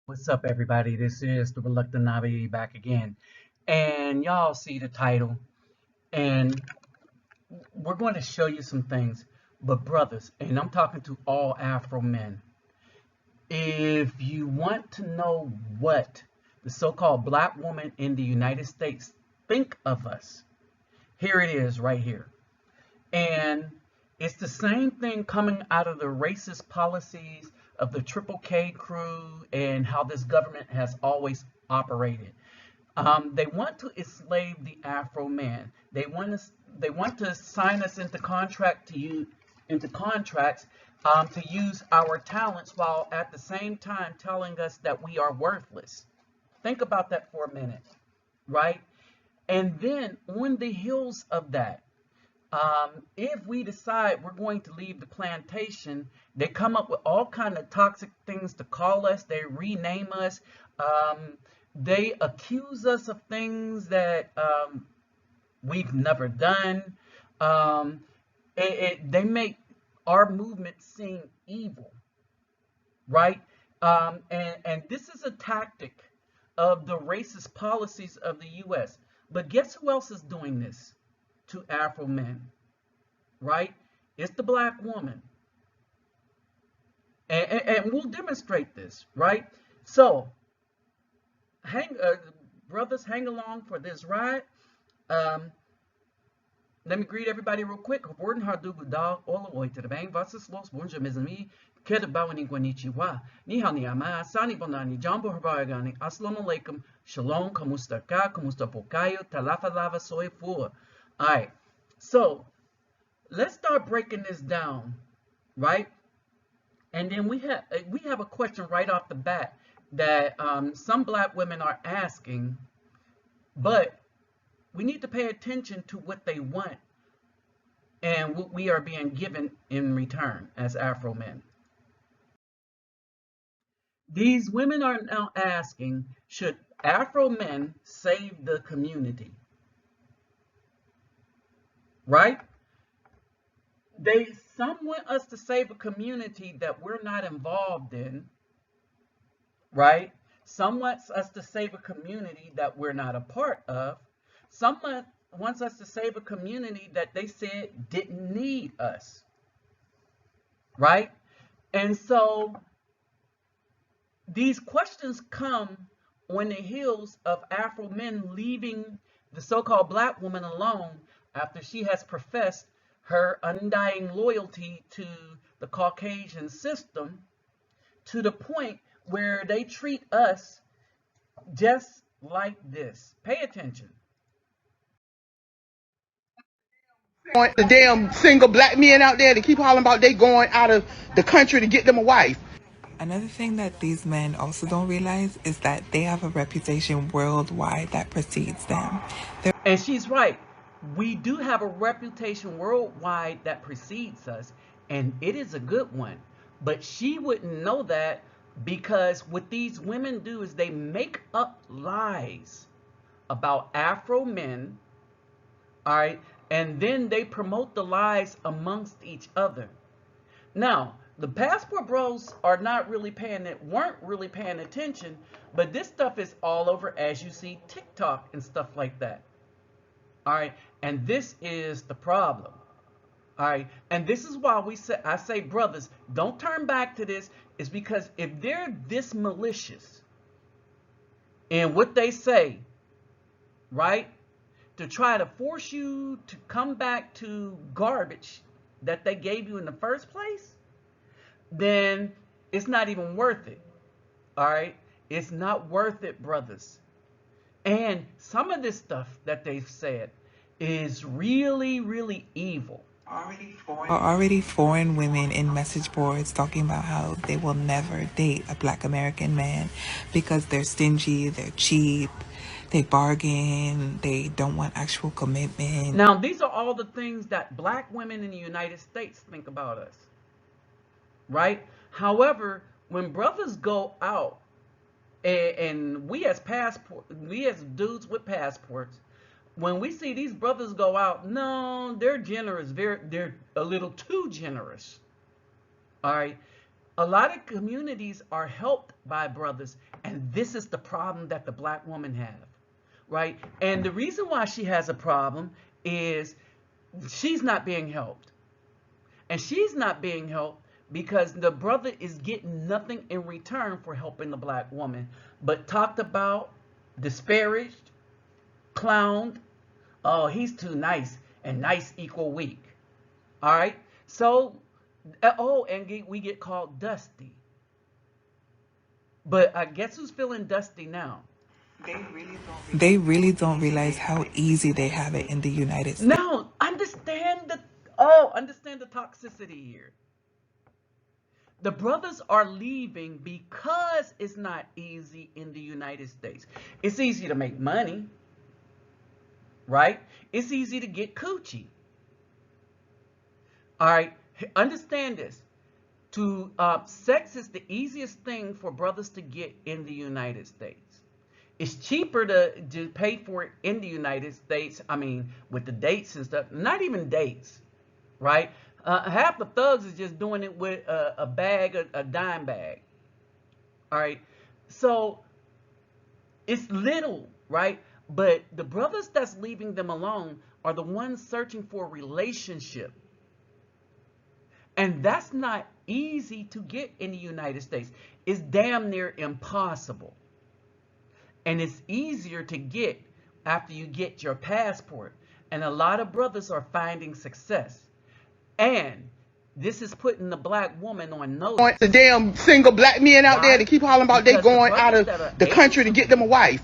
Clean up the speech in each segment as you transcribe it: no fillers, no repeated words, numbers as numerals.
What's up, everybody? This is the Reluctant Nabi back again. And y'all see the title, and we're going to show you some things. But, brothers, and I'm talking to all Afro men, if you want to know what the so called black woman in the United States think of us, here it is right here. And it's the same thing coming out of the racist policies of the Triple K crew and how this government has always operated. They want to enslave the Afro man. They want to sign us into contracts to use our talents while at the same time telling us that we are worthless. Think about that for a minute, right? And then on the heels of that, if we decide we're going to leave the plantation, they come up with all kind of toxic things to call us. They rename us. They accuse us of things that we've never done. They make our movement seem evil, right? And this is a tactic of the racist policies of the U.S. But guess who else is doing this to Afro men, right? It's the black woman. And we'll demonstrate this, right? So, brothers, hang along for this ride. Um, Let me greet everybody real quick. Geboren Hardugu Dog, Ola Oita, the Bang, Vasas Los, Bonjour, mes amis, Kedabawani Guanichiwa, Nihal ni Ama, Sani Bonani, Jambo Herbaragani, Assalamu alaikum, Shalom, Kamusta Ka, Kamusta Pokayo, Talafa Lava Soy Fua. Alright, so let's start breaking this down, right? And then we have a question right off the bat that some black women are asking, but we need to pay attention to what they want and what we are being given in return as Afro men. These women are now asking, should Afro men save the community? Right? Some want us to save a community that we're not involved in, right? Some wants us to save a community that we're not a part of. Someone wants us to save a community that they said didn't need us, right? And so these questions come on the heels of Afro men leaving the so-called black woman alone after she has professed her undying loyalty to the Caucasian system to the point where they treat us just like this. Pay attention. The damn single black men out there to keep hollering about they going out of the country to get them a wife. Another thing that these men also don't realize is that they have a reputation worldwide that precedes them. And she's right. We do have a reputation worldwide that precedes us, and it is a good one. But she wouldn't know that because what these women do is they make up lies about Afro men, all right, and then they promote the lies amongst each other. Now, the passport bros weren't really paying attention, but this stuff is all over as you see TikTok and stuff like that. All right, and this is the problem. All right, and this is why I say, brothers, don't turn back to this. Is because if they're this malicious in what they say, right, to try to force you to come back to garbage that they gave you in the first place, then it's not even worth it. All right, it's not worth it, brothers. And some of this stuff that they've said is really, really evil. Already foreign women in message boards talking about how they will never date a black American man because they're stingy, they're cheap, they bargain, they don't want actual commitment. Now, these are all the things that black women in the United States think about us, right? However, when brothers go out and we as dudes with passports, when we see these brothers go out, no, they're generous. They're a little too generous. All right. A lot of communities are helped by brothers, and this is the problem that the black woman have, right? And the reason why she has a problem is she's not being helped. And she's not being helped because the brother is getting nothing in return for helping the black woman, but talked about, disparaged, clowned. Oh, he's too nice, and nice equal weak. All right. So, oh, and we get called dusty. But I guess who's feeling dusty now? They really don't realize how easy they have it in the United States. Now, understand the toxicity here. The brothers are leaving because it's not easy in the United States. It's easy to make money, right? It's easy to get coochie. All right, understand this. Sex is the easiest thing for brothers to get in the United States. It's cheaper to pay for it in the United States. I mean, with the dates and stuff. Not even dates, right? Half the thugs is just doing it with a bag, a dime bag. All right, so it's little, right? But the brothers that's leaving them alone are the ones searching for a relationship. And that's not easy to get in the United States. It's damn near impossible. And it's easier to get after you get your passport. And a lot of brothers are finding success. And this is putting the black woman on notice. The damn single black men out there Why? to keep hollering about they Because the going out brothers of that are the country to able get them a wife.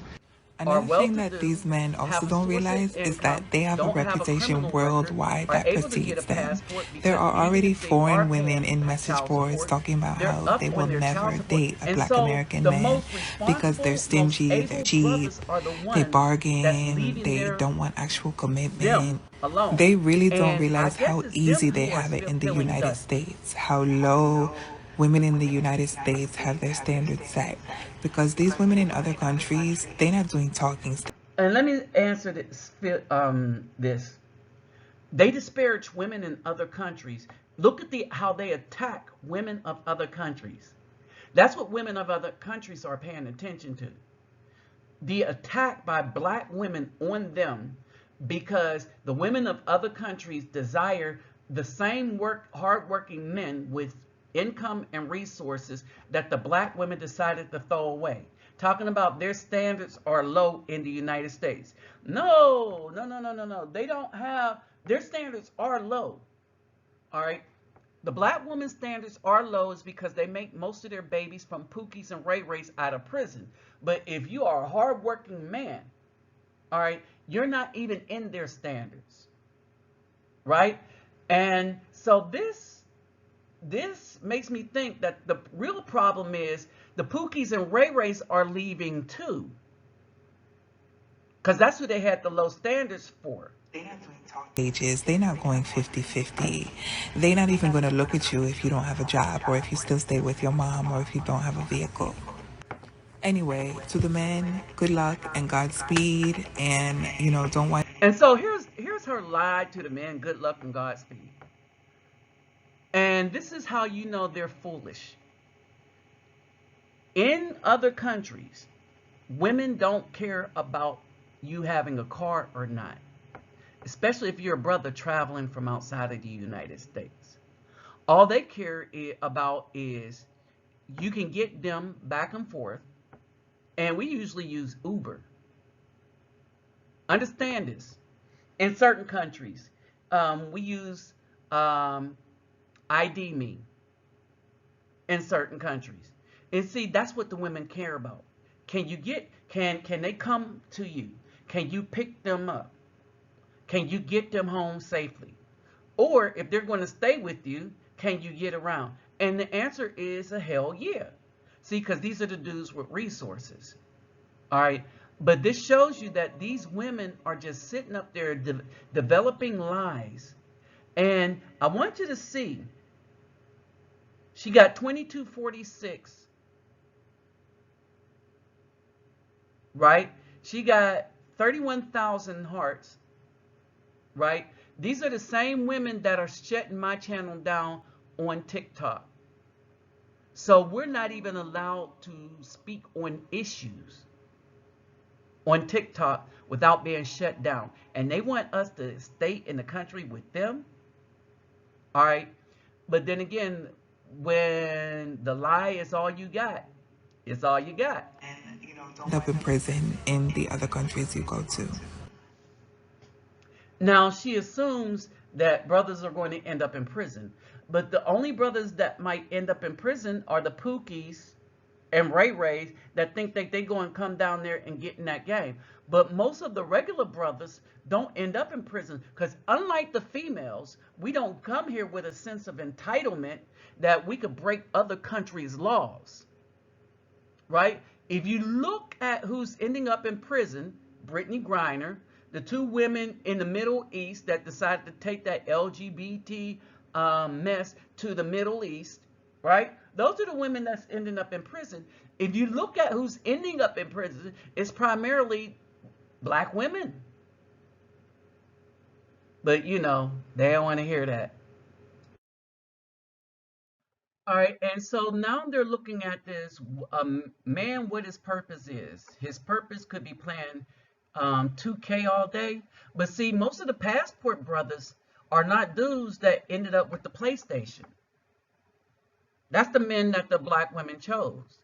are Another thing that well-to-do, these men have also a don't source of realize is that income, they have a don't have a reputation criminal record, worldwide are that able to get a precedes them. passport There because are even already if they are foreign women paying in message child boards support, talking about they're how up they will on their child never support. date a And black so American the man most because they're responsible, most stingy, they're able cheap, brothers are the they ones that's bargain, leaving they don't want actual them commitment. alone. They really don't And I realize guess how it's them easy they who are have it in the feeling United dusty. States, how low women in the United States have their standards set. Because these women in other countries, they're not doing talking. And let me answer this. They disparage women in other countries. Look at how they attack women of other countries. That's what women of other countries are paying attention to. The attack by black women on them because the women of other countries desire the same hardworking men with income and resources that the black women decided to throw away. Talking about their standards are low in the United States. No, no, no, no, no, no. They don't have, their standards are low. All right. The black woman's standards are low is because they make most of their babies from Pookies and Ray Rays out of prison. But if you are a hardworking man, all right, you're not even in their standards, right? And so this makes me think that the real problem is the Pookies and Ray Rays are leaving too, because that's who they had the low standards for. Ages, they're not going 50-50. They're not even going to look at you if you don't have a job or if you still stay with your mom or if you don't have a vehicle. Anyway, to the men, good luck and Godspeed, and don't want. And so here's her lie to the men, good luck and Godspeed. And this is how you know they're foolish. In other countries, women don't care about you having a car or not, especially if you're a brother traveling from outside of the United States. All they care about is you can get them back and forth, and we usually use Uber. Understand this. In certain countries, we use ID Me in certain countries. And see, that's what the women care about. Can they come to you? Can you pick them up? Can you get them home safely? Or if they're going to stay with you, can you get around? And the answer is a hell yeah. See, because these are the dudes with resources. All right. But this shows you that these women are just sitting up there developing lies. And I want you to see, she got 2246, right? She got 31,000 hearts, right? These are the same women that are shutting my channel down on TikTok. So we're not even allowed to speak on issues on TikTok without being shut down. And they want us to stay in the country with them. All right. But then again, when the lie is all you got, it's all you got. End up in prison in the other countries you go to. Now, she assumes that brothers are going to end up in prison. But the only brothers that might end up in prison are the Pookies and Ray Rays that think that they go and come down there and get in that game. But most of the regular brothers don't end up in prison because unlike the females, we don't come here with a sense of entitlement that we could break other countries' laws, right? If you look at who's ending up in prison, Brittany Griner, the two women in the Middle East that decided to take that LGBT mess to the Middle East, right? Those are the women that's ending up in prison. If you look at who's ending up in prison, it's primarily black women. But you know, they don't want to hear that. All right, and so now they're looking at this man, what his purpose is. His purpose could be playing 2K all day. But see, most of the passport brothers are not dudes that ended up with the PlayStation. That's the men that the black women chose.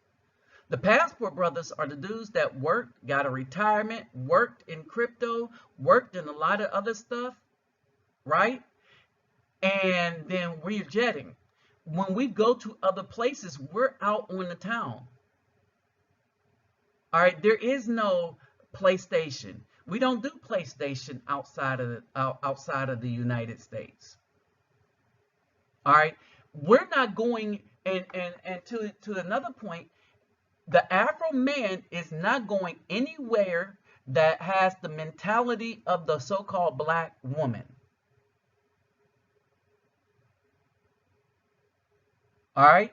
The passport brothers are the dudes that worked, got a retirement, worked in crypto, worked in a lot of other stuff, right? And then we're jetting. When we go to other places, we're out on the town. All right, there is no PlayStation. We don't do PlayStation outside of the United States. All right, we're not going and to another point, the Afro man is not going anywhere that has the mentality of the so-called black woman. All right.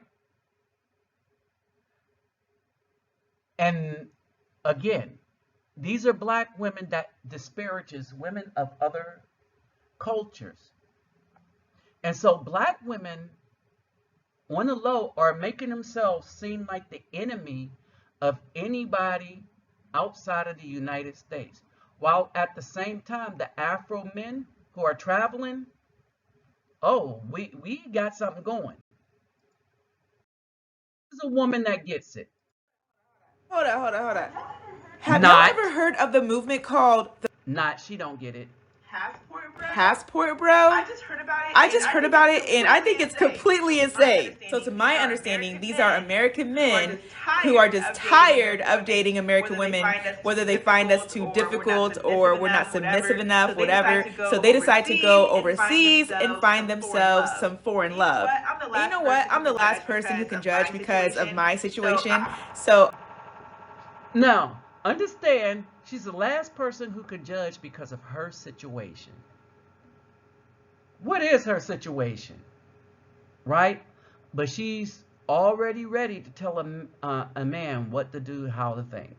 And again, these are black women that disparages women of other cultures. And so black women on the low are making themselves seem like the enemy of anybody outside of the United States. While at the same time, the Afro men who are traveling, oh, we got something going. There's a woman that gets it. Hold on. Have y'all Not, ever heard of the movement called the not, she don't get it. Passport Bro? I just heard about it and I think it's completely insane. So to my understanding, these are American men who are just tired of dating American women, whether they find us too difficult or we're not submissive enough, whatever. So they decide to go overseas and find themselves some foreign love. And you know what? I'm the last person who can judge because of my situation. So Now, understand, she's the last person who could judge because of her situation. What is her situation? Right? But she's already ready to tell a man what to do, how to think.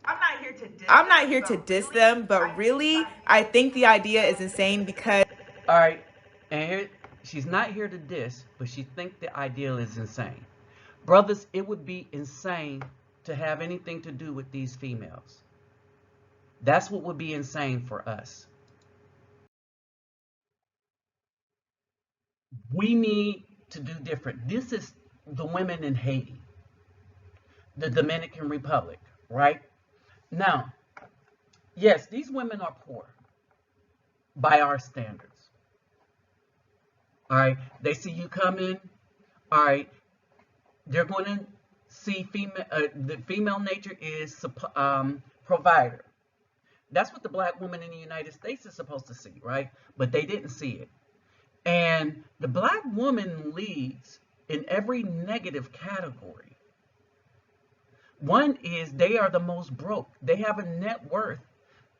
I'm not here to diss them, but really, I think the idea is insane because All right, and here, she's not here to diss, but she thinks the ideal is insane. Brothers, it would be insane to have anything to do with these females. That's what would be insane for us. We need to do different. This is the women in Haiti, the Dominican Republic, right? Now, yes, these women are poor by our standards. All right, they see you come in. All right, they're going to see female. The female nature is provider. That's what the black woman in the United States is supposed to see, right? But they didn't see it. And the black woman leads in every negative category. One is they are the most broke. They have a net worth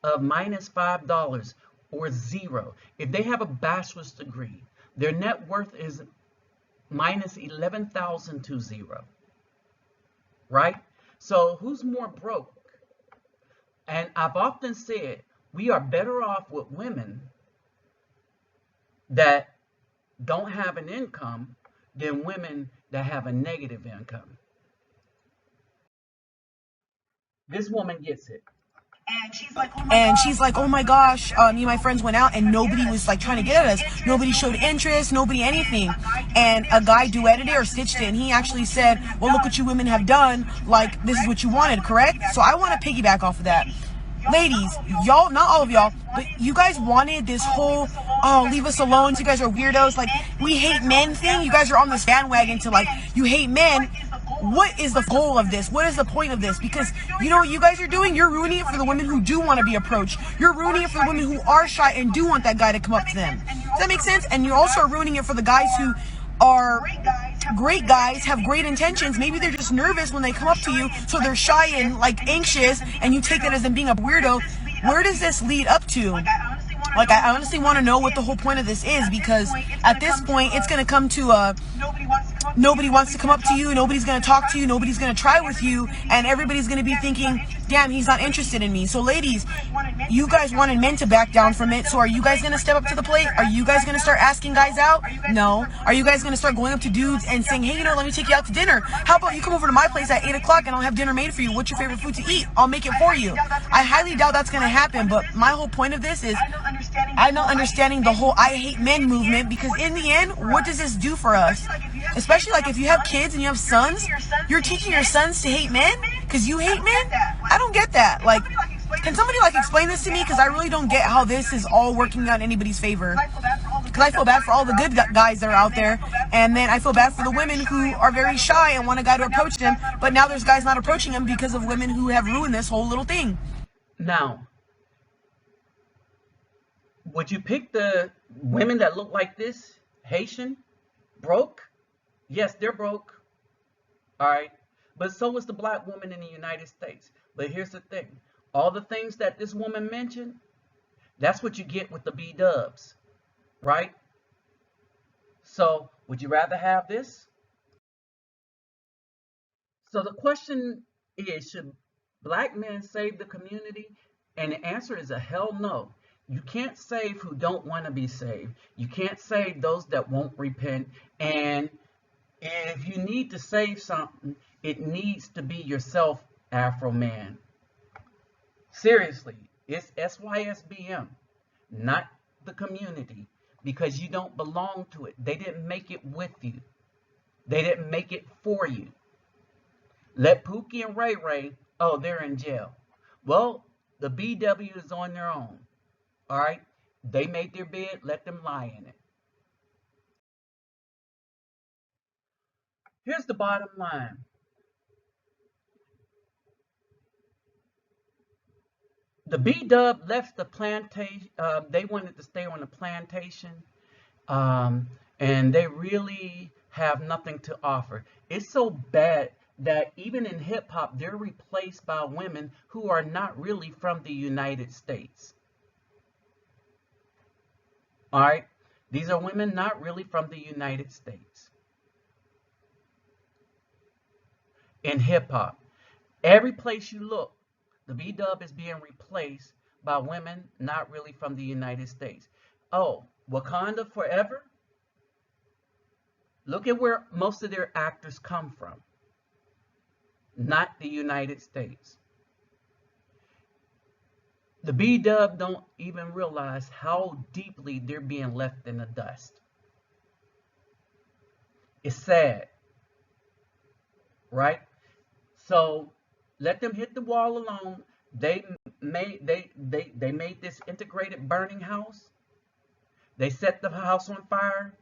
of -$5 or zero. If they have a bachelor's degree, their net worth is -11,000 to zero. Right? So who's more broke? And I've often said we are better off with women that don't have an income than women that have a negative income. This woman gets it. And she's like, oh my gosh, me and my friends went out and nobody was like trying to get at us. Nobody showed interest, nobody anything. And a guy duetted it or stitched it, and he actually said, well, look what you women have done. Like, this is what you wanted, correct? So I want to piggyback off of that. Ladies, y'all, not all of y'all, but you guys wanted this whole, oh, leave us alone, you guys are weirdos, like, we hate men thing. You guys are on this bandwagon to, like, you hate men. What is the goal of this? What is the point of this? Because you know what you guys are doing? You're ruining it for the women who do want to be approached. You're ruining it for the women who are shy and do want that guy to come up to them. Does that make sense? And you also are ruining it for the guys who are great guys, have great intentions. Maybe they're just nervous when they come up to you, so they're shy and like anxious, and you take that as them being a weirdo. Where does this lead up to? Like, I honestly want to know what the whole point of this is, because at this point, it's going to come to nobody wants to come up to you, nobody's going to talk to you, nobody's going to try with you, and everybody's going to be thinking, damn, he's not interested in me. So ladies, you guys wanted men to back down from it, so are you guys going to step up to the plate? Are you guys going to start asking guys out? No. Are you guys going to start going up to dudes and saying, hey, you know, let me take you out to dinner? How about you come over to my place at 8 o'clock and I'll have dinner made for you? What's your favorite food to eat? I'll make it for you. I highly doubt that's going to happen, but my whole point of this is I'm not understanding the whole I hate men movement, because in the end, what does this do for us? Especially like if you have kids and you have sons, you're teaching your sons to hate men because you hate men? I don't get that. Like, can somebody like explain this to me? Because I really don't get how this is all working out in anybody's favor. Because I feel bad for all the good guys that are out there, and then I feel bad for the women who are very shy and want a guy to approach them, but now there's guys not approaching them because of women who have ruined this whole little thing. Now, would you pick the women that look like this? Haitian? Broke? Yes, they're broke. All right. But so is the black woman in the United States. But here's the thing. All the things that this woman mentioned, that's what you get with the B-dubs. Right? So, would you rather have this? So the question is, should black men save the community? And the answer is a hell no. You can't save who don't want to be saved. You can't save those that won't repent. And if you need to save something, it needs to be yourself, Afro man. Seriously, it's SYSBM, not the community, because you don't belong to it. They didn't make it with you. They didn't make it for you. Let Pookie and Ray Ray, oh, they're in jail. Well, the BW is on their own. All right? They made their bed, let them lie in it. Here's the bottom line. The B-dub left the plantation. They wanted to stay on the plantation. And they really have nothing to offer. It's so bad that even in hip hop, they're replaced by women who are not really from the United States. All right? These are women not really from the United States. In hip hop, every place you look, the B-dub is being replaced by women not really from the United States. Oh, Wakanda Forever? Look at where most of their actors come from. Not the United States. The B-dub don't even realize how deeply they're being left in the dust. It's sad. Right? So let them hit the wall alone. They made this integrated burning house. They set the house on fire.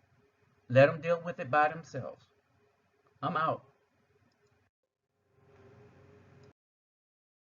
Let them deal with it by themselves. I'm out.